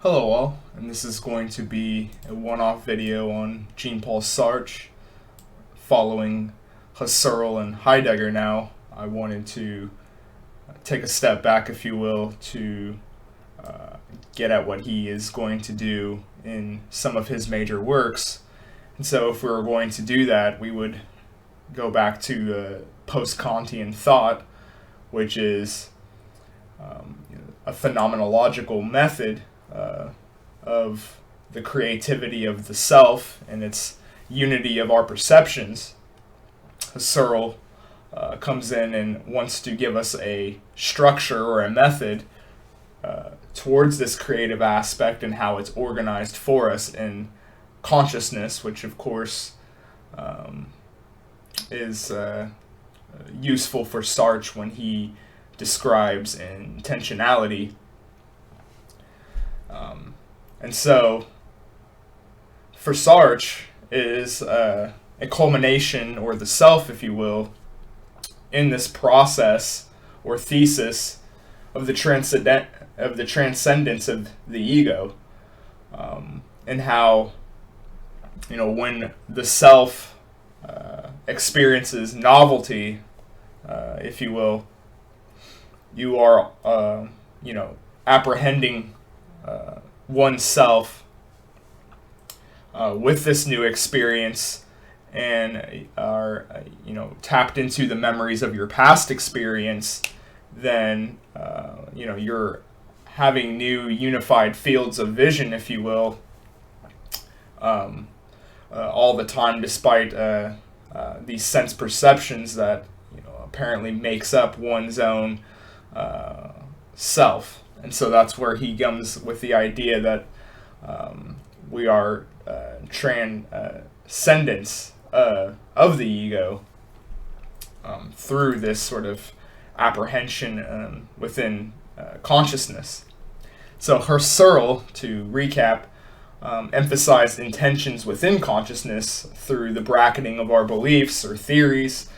Hello all, and this is going to be a one-off video on Jean-Paul Sartre. Following Husserl and Heidegger now, I wanted to take a step back, if you will, to get at what he is going to do in some of his major works. And so if we were going to do that, we would go back to post-Kantian thought, which is a phenomenological method of the creativity of the self and its unity of our perceptions. Husserl comes in and wants to give us a structure or a method towards this creative aspect and how it's organized for us in consciousness, which of course is useful for Sartre when he describes intentionality. And so, for Sartre, is a culmination, or the self, if you will, in this process or thesis of the transcendence of the ego, and how, when the self experiences novelty, if you will, you are, apprehending oneself with this new experience, and are tapped into the memories of your past experience, then you're having new unified fields of vision, if you will, all the time, despite these sense perceptions that apparently makes up one's own self. And so that's where he comes with the idea that we are transcendence of the ego through this sort of apprehension within consciousness. So Husserl, to recap, emphasized intentions within consciousness through the bracketing of our beliefs or theories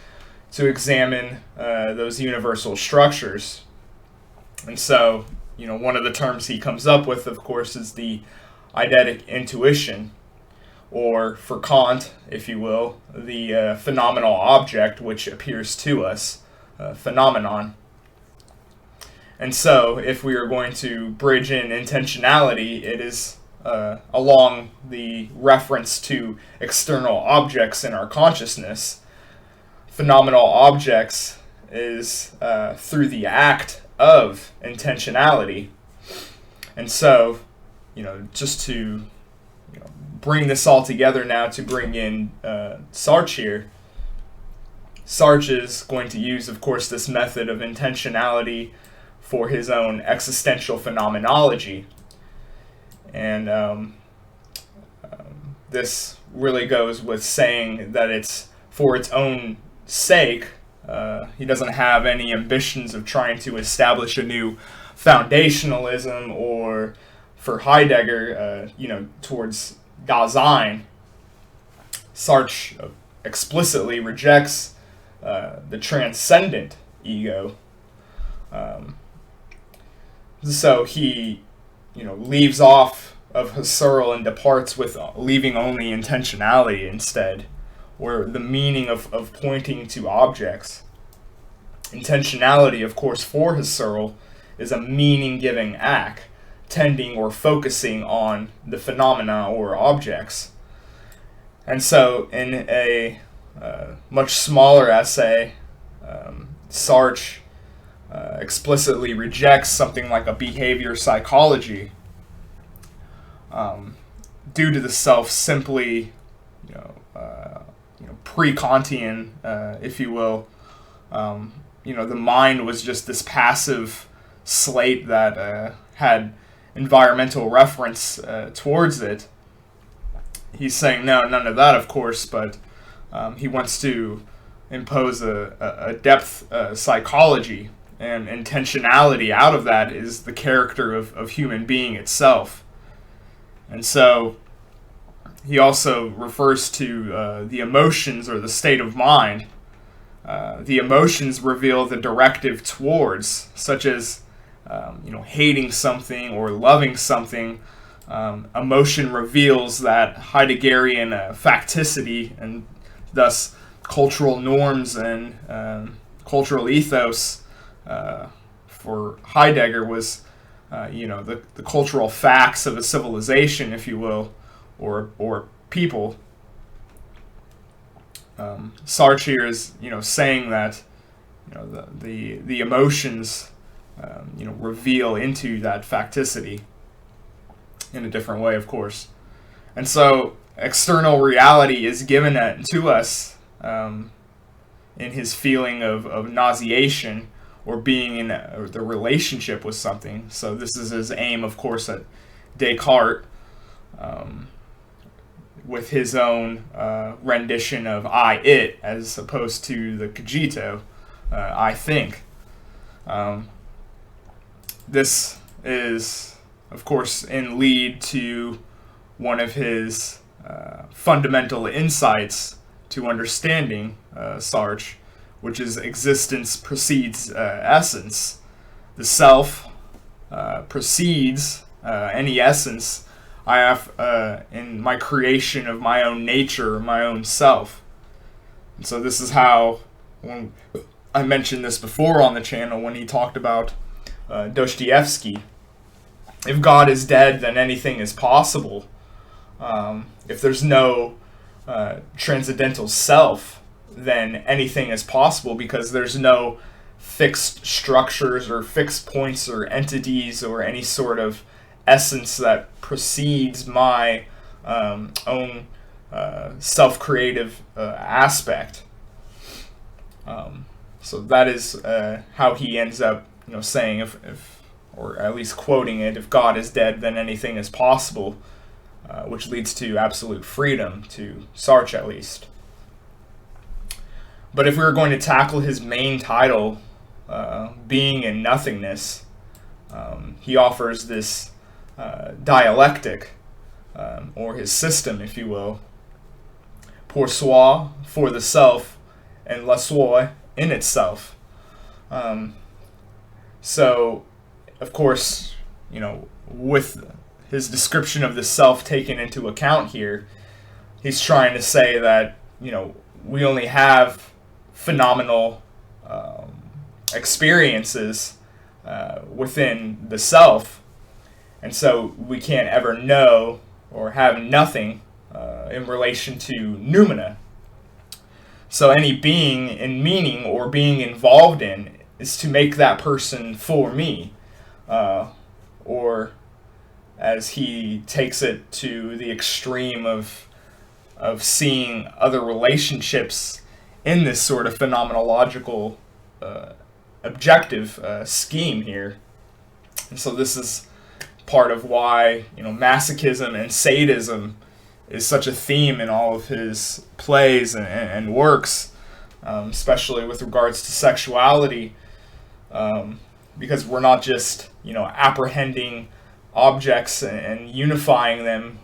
to examine those universal structures. And so, one of the terms he comes up with, of course, is the eidetic intuition, or for Kant, if you will, the phenomenal object which appears to us, phenomenon. And so, if we are going to bridge in intentionality, it is along the reference to external objects in our consciousness. Phenomenal objects is through the act of intentionality. And so, just to bring this all together now, to bring in Sartre here, Sartre is going to use, of course, this method of intentionality for his own existential phenomenology. And this really goes with saying that it's for its own sake. He doesn't have any ambitions of trying to establish a new foundationalism, or for Heidegger, towards Dasein. Sartre explicitly rejects the transcendent ego. So he, leaves off of Husserl and departs with leaving only intentionality instead, or the meaning of pointing to objects. Intentionality, of course, for Husserl, is a meaning-giving act, tending or focusing on the phenomena or objects. And so, in a much smaller essay, Sartre explicitly rejects something like a behavior psychology, due to the self simply, pre-Kantian, if you will. The mind was just this passive slate that had environmental reference towards it. He's saying no, none of that, of course, but he wants to impose a depth psychology, and intentionality out of that is the character of human being itself. And so he also refers to the emotions, or the state of mind. The emotions reveal the directive towards, such as hating something or loving something, emotion reveals that Heideggerian facticity, and thus cultural norms and cultural ethos for Heidegger was, the cultural facts of a civilization, if you will, or people. Sartre here is, saying that, the emotions, reveal into that facticity in a different way, of course. And so external reality is given to us in his feeling of nauseation, or being in the relationship with something. So this is his aim, of course, at Descartes, with his own rendition of I-it, as opposed to the cogito, I think. This is, of course, in lead to one of his fundamental insights to understanding Sartre, which is existence precedes essence. The self precedes any essence I have in my creation of my own nature, my own self. And so this is how, when I mentioned this before on the channel, when he talked about Dostoevsky, if God is dead, then anything is possible. If there's no transcendental self, then anything is possible, because there's no fixed structures or fixed points or entities or any sort of essence that precedes my own self-creative aspect. So that is how he ends up, saying, if, or at least quoting it, if God is dead, then anything is possible, which leads to absolute freedom, to Sartre at least. But if we were going to tackle his main title, Being and Nothingness, he offers this dialectic, or his system, if you will, pour soi, for the self, and la soi, in itself. So, of course, with his description of the self taken into account here, he's trying to say that, we only have phenomenal experiences within the self, and so we can't ever know or have nothing in relation to noumena. So any being in meaning or being involved in is to make that person for me, or as he takes it to the extreme of seeing other relationships in this sort of phenomenological objective scheme here. And so this is part of why, masochism and sadism is such a theme in all of his plays and works, especially with regards to sexuality, because we're not just, apprehending objects and unifying them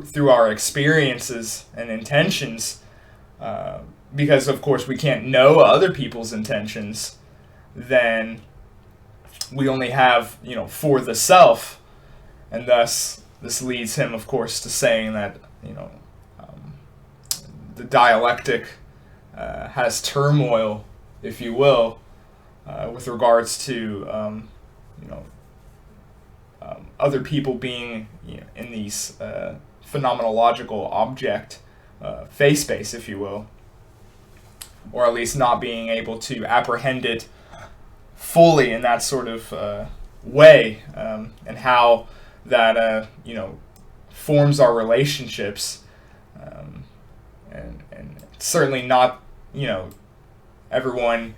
through our experiences and intentions, because of course we can't know other people's intentions. Then we only have, for the self, and thus this leads him, of course, to saying that, the dialectic has turmoil, if you will, with regards to, other people being, in these phenomenological object phase space, if you will, or at least not being able to apprehend it fully in that sort of way, and how that forms our relationships, and certainly not, everyone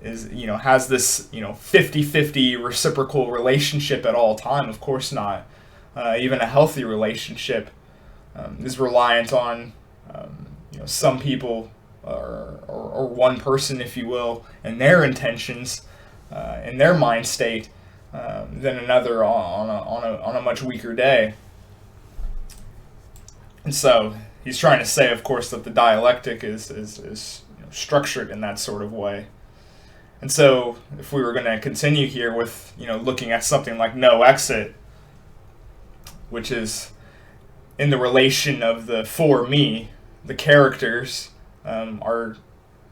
is, has this, 50-50 reciprocal relationship at all time. Of course not. Even a healthy relationship is reliant on, some people, or one person, if you will, and their intentions, in their mind state, than another on a much weaker day. And so he's trying to say, of course, that the dialectic is structured in that sort of way. And so, if we were going to continue here with, looking at something like no exit, which is in the relation of the for me, the characters are,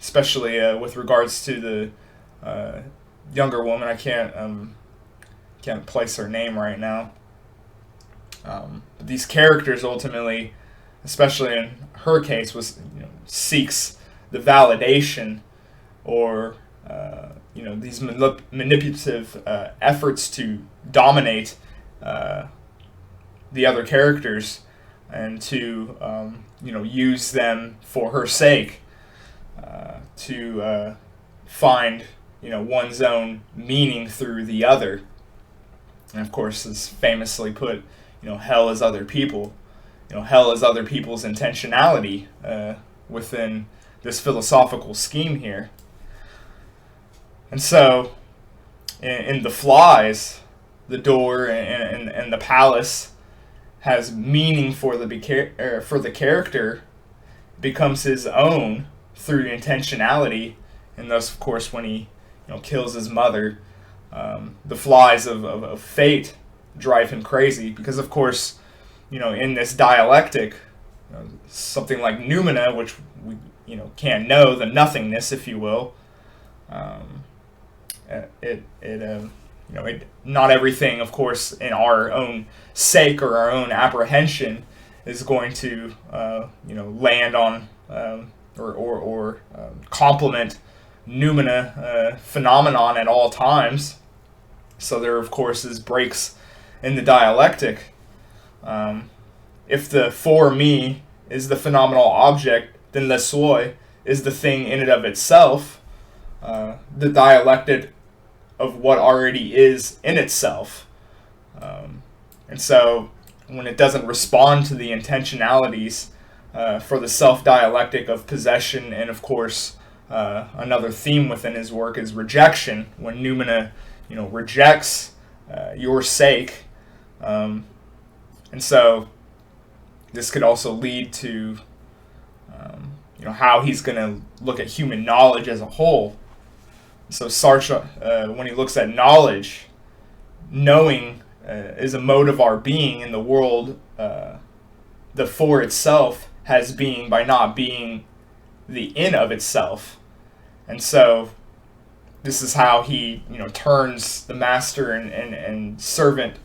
especially with regards to the younger woman. I can't place her name right now. But these characters ultimately, especially in her case, seeks the validation or these manipulative efforts to dominate the other characters and to use them for her sake to find one's own meaning through the other. And of course, as famously put, hell is other people. Hell is other people's intentionality within this philosophical scheme here. And so, in The Flies, the door and the palace has meaning for the character, becomes his own through intentionality, and thus, of course, when he kills his mother, the flies of fate drive him crazy because, of course, in this dialectic, something like noumena, which we can't know, the nothingness, if you will. Not everything, of course, in our own sake or our own apprehension is going to, land on or complement noumena phenomenon at all times. So there, of course, is breaks in the dialectic. If the for me is the phenomenal object, then le soi is the thing in and of itself, the dialectic of what already is in itself. And so when it doesn't respond to the intentionalities for the self-dialectic of possession, and of course another theme within his work is rejection, when noumena rejects your sake. And so this could also lead to how he's going to look at human knowledge as a whole. So Sartre, when he looks at knowledge, knowing is a mode of our being in the world. The for itself has being by not being the in of itself. And so this is how he turns the master and servant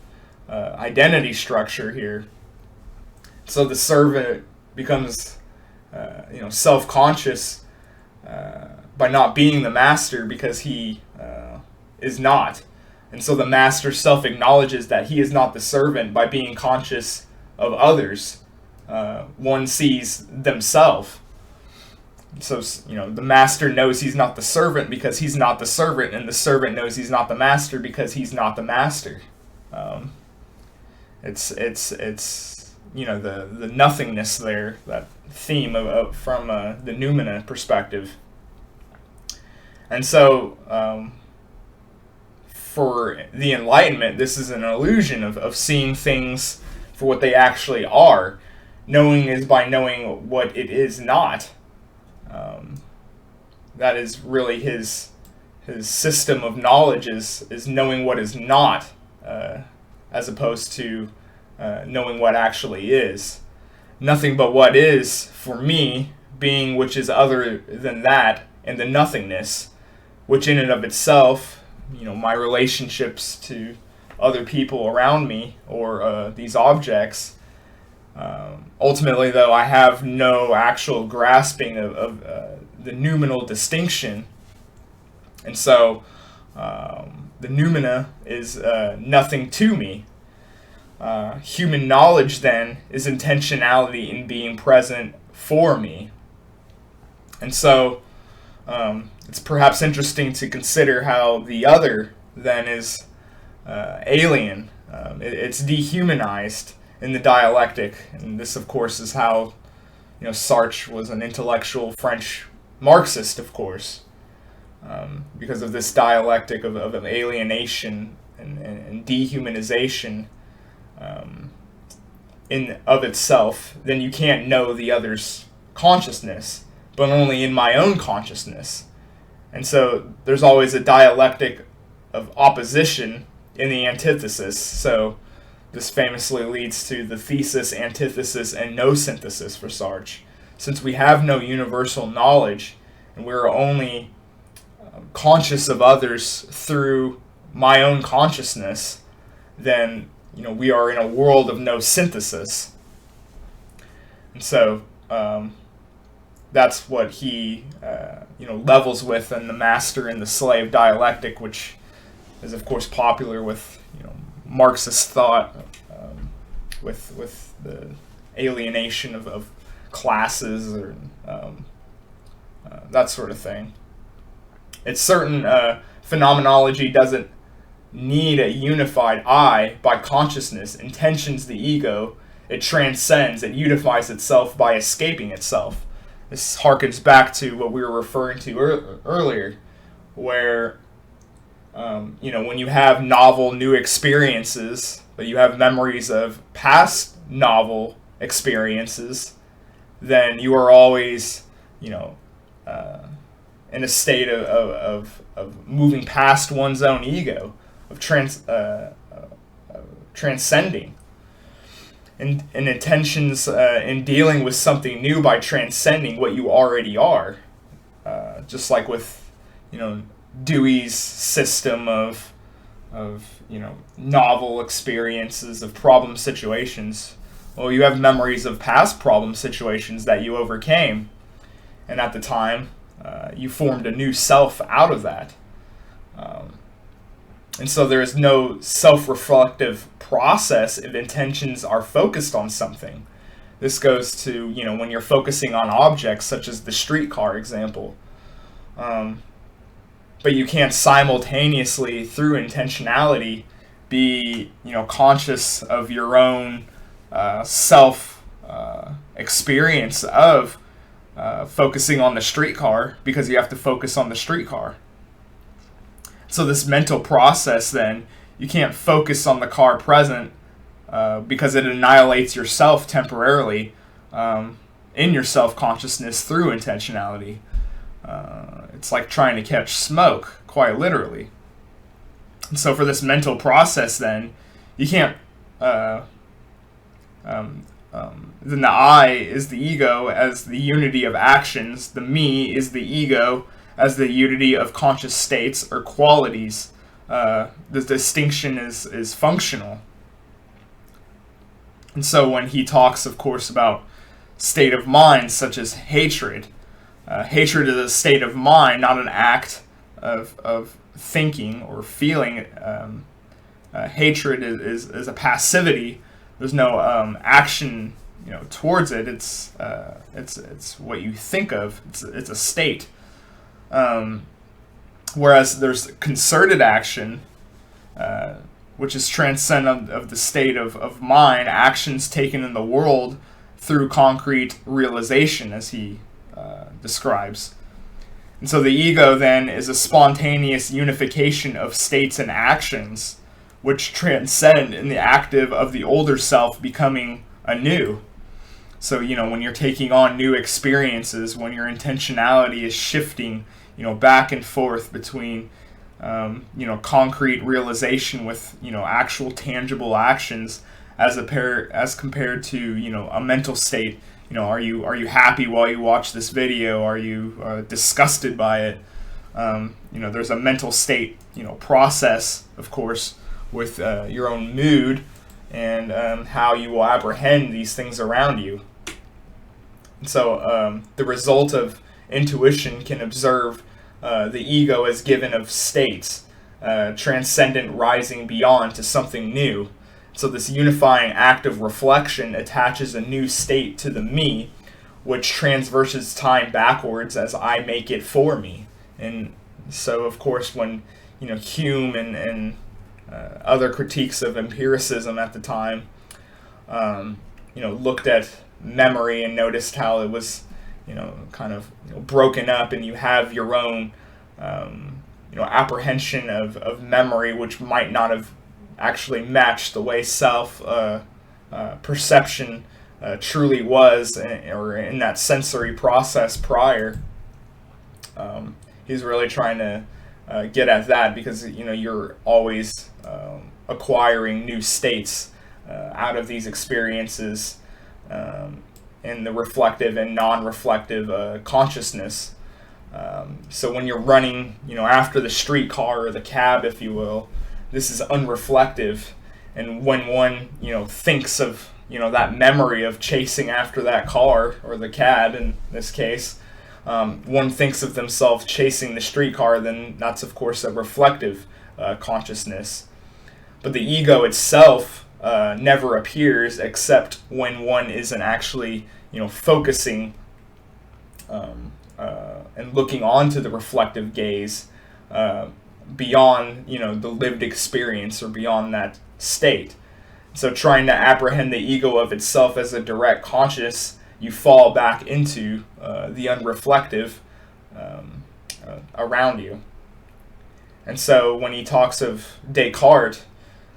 identity structure here. So the servant becomes self-conscious by not being the master because he is not. And so the master self-acknowledges that he is not the servant by being conscious of others. One sees themselves. So, the master knows he's not the servant because he's not the servant, and the servant knows he's not the master because he's not the master. It's the nothingness there, that theme from the noumena perspective. And so, for the Enlightenment, this is an illusion of seeing things for what they actually are. Knowing is by knowing what it is not. That is really his system of knowledge is knowing what is not, as opposed to knowing what actually is. Nothing but what is, for me, being which is other than that, and the nothingness, which in and of itself, my relationships to other people around me or these objects. Ultimately, though, I have no actual grasping of the noumenal distinction. And so the noumena is nothing to me. Human knowledge, then, is intentionality in being present for me. And so it's perhaps interesting to consider how the other, then, is alien. It's dehumanized in the dialectic. And this, of course, is how Sartre was an intellectual French Marxist, of course, because of this dialectic of alienation and dehumanization in of itself. Then you can't know the other's consciousness, but only in my own consciousness. And so there's always a dialectic of opposition in the antithesis. So this famously leads to the thesis, antithesis, and no synthesis for Sartre. Since we have no universal knowledge, and we're only conscious of others through my own consciousness, then we are in a world of no synthesis. And so that's what he levels with in the master and the slave dialectic, which is of course popular with Marxist thought, with the alienation of classes or that sort of thing. It's certain phenomenology doesn't need a unified I by consciousness, intentions the ego, it transcends, it unifies itself by escaping itself. This harkens back to what we were referring to earlier, where when you have novel new experiences, but you have memories of past novel experiences, then you are always in a state of moving past one's own ego, of transcending, and intentions in dealing with something new by transcending what you already are, just like with Dewey's system of novel experiences of problem situations. Well, you have memories of past problem situations that you overcame, and at the time you formed a new self out of that. And so there is no self-reflective process if intentions are focused on something. This goes to, when you're focusing on objects, such as the streetcar example. But you can't simultaneously, through intentionality, be, conscious of your own self-experience of focusing on the streetcar, because you have to focus on the streetcar. So this mental process, then, you can't focus on the car present because it annihilates yourself temporarily in your self-consciousness through intentionality. It's like trying to catch smoke, quite literally. And so for this mental process, then, you can't... then the I is the ego as the unity of actions. The me is the ego as the unity of conscious states or qualities. The distinction is functional. And so when he talks, of course, about state of mind, such as hatred, hatred is a state of mind, not an act of thinking or feeling. Hatred is a passivity. There's no action, towards it. It's what you think of. It's a state. Whereas there's concerted action, which is transcendent of the state of mind, actions taken in the world through concrete realization, as he describes. And so the ego, then, is a spontaneous unification of states and actions, which transcend in the active of the older self becoming anew. So, when you're taking on new experiences, when your intentionality is shifting, back and forth between, concrete realization with, actual tangible actions as compared to, a mental state. Are you happy while you watch this video? Are you disgusted by it? There's a mental state, process, of course, with your own mood and how you will apprehend these things around you. And so the result of intuition can observe the ego as given of states, transcendent rising beyond to something new. So this unifying act of reflection attaches a new state to the me, which transverses time backwards as I make it for me. And so, of course, when Hume and other critiques of empiricism at the time, looked at memory and noticed how it was, kind of broken up, and you have your own, apprehension of memory, which might not have actually matched the way self perception truly was, or in that sensory process prior. He's really trying to get at that, because you're always acquiring new states out of these experiences in the reflective and non-reflective consciousness. So when you're running, after the streetcar or the cab, if you will, this is unreflective. And when one, thinks of, that memory of chasing after that car, or the cab in this case, one thinks of themselves chasing the streetcar, then that's, of course, a reflective consciousness. But the ego itself never appears except when one isn't actually, focusing and looking onto the reflective gaze beyond, the lived experience, or beyond that state. So trying to apprehend the ego of itself as a direct conscious, you fall back into the unreflective around you. And so when he talks of Descartes,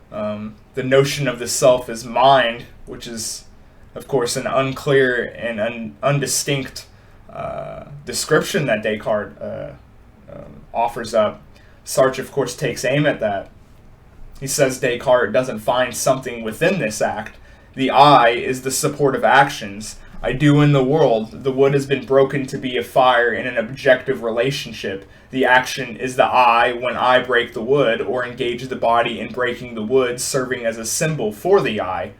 the notion of the self as mind, which is, of course, an unclear and undistinct description that Descartes offers up, Sartre, of course, takes aim at that. He says Descartes doesn't find something within this act. The I is the support of actions. I do in the world. The wood has been broken to be a fire in an objective relationship. The action is the I when I break the wood, or engage the body in breaking the wood, serving as a symbol for the I.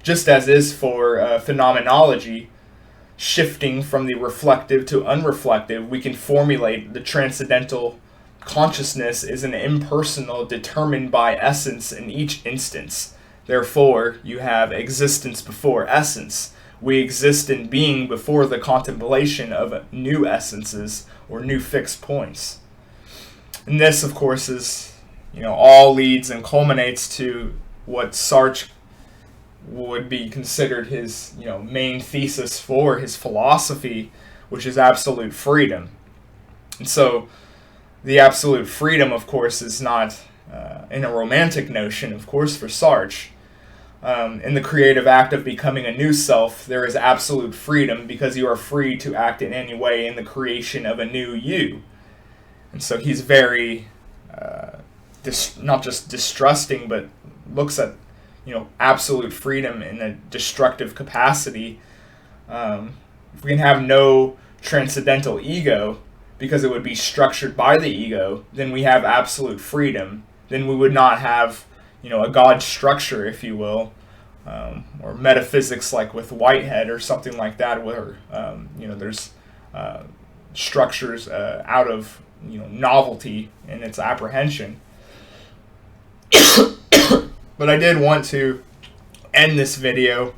Just as is for phenomenology, shifting from the reflective to unreflective, we can formulate the transcendental consciousness is an impersonal, determined by essence in each instance. Therefore, you have existence before essence. We exist in being before the contemplation of new essences or new fixed points. And this, of course, is, all leads and culminates to what Sartre would be considered his, main thesis for his philosophy, which is absolute freedom. And so, the absolute freedom, of course, is not in a romantic notion, of course, for Sartre. In the creative act of becoming a new self, there is absolute freedom, because you are free to act in any way in the creation of a new you. And so he's very, not just distrusting, but looks at, absolute freedom in a destructive capacity. If we can have no transcendental ego, because it would be structured by the ego, then we have absolute freedom. Then we would not have, a God structure, if you will, or metaphysics like with Whitehead or something like that, where, there's structures out of, novelty in its apprehension. But I did want to end this video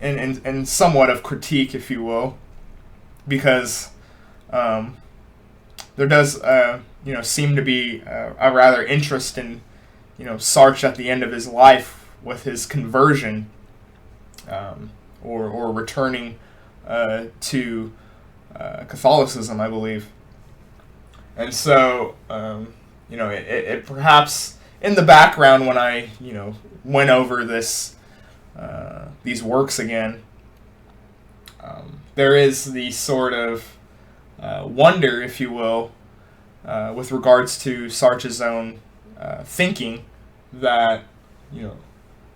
in somewhat of critique, if you will, because there does, seem to be a rather interest in, Sartre at the end of his life with his conversion, or returning to Catholicism, I believe. And so, it perhaps in the background when I, went over these works again, there is the sort of wonder, if you will, with regards to Sartre's own thinking, that,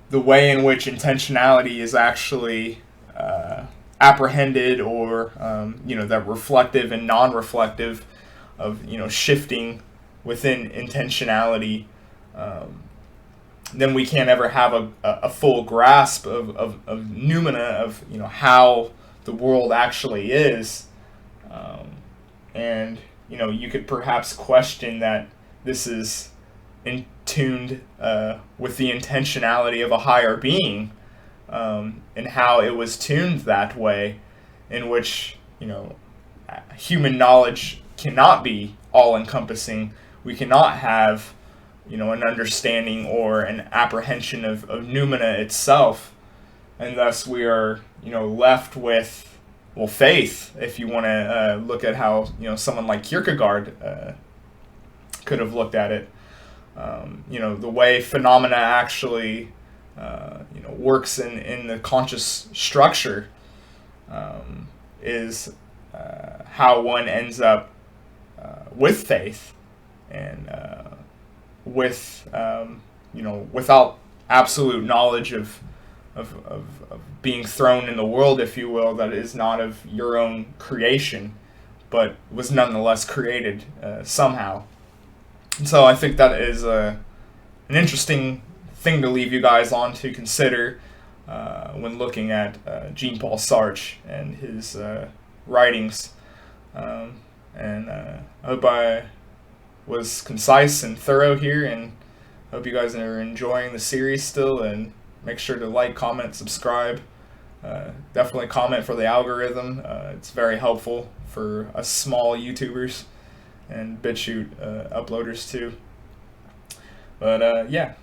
the way in which intentionality is actually apprehended, or, that reflective and non-reflective of, shifting within intentionality, then we can't ever have a full grasp of noumena, of, how the world actually is. And, you could perhaps question that this is in tuned with the intentionality of a higher being, and how it was tuned that way, in which, human knowledge cannot be all-encompassing. We cannot have, an understanding or an apprehension of noumena itself, and thus we are, left with, well, faith, if you want to look at how, someone like Kierkegaard could have looked at it. The way phenomena actually, works in the conscious structure is how one ends up with faith and with without absolute knowledge of being thrown in the world, if you will, that is not of your own creation, but was nonetheless created somehow. And so I think that is an interesting thing to leave you guys on to consider when looking at Jean-Paul Sartre and his writings. And I hope I was concise and thorough here, and hope you guys are enjoying the series still, and make sure to like, comment, subscribe. Definitely comment for the algorithm. It's very helpful for us small YouTubers and BitChute uploaders too. But yeah,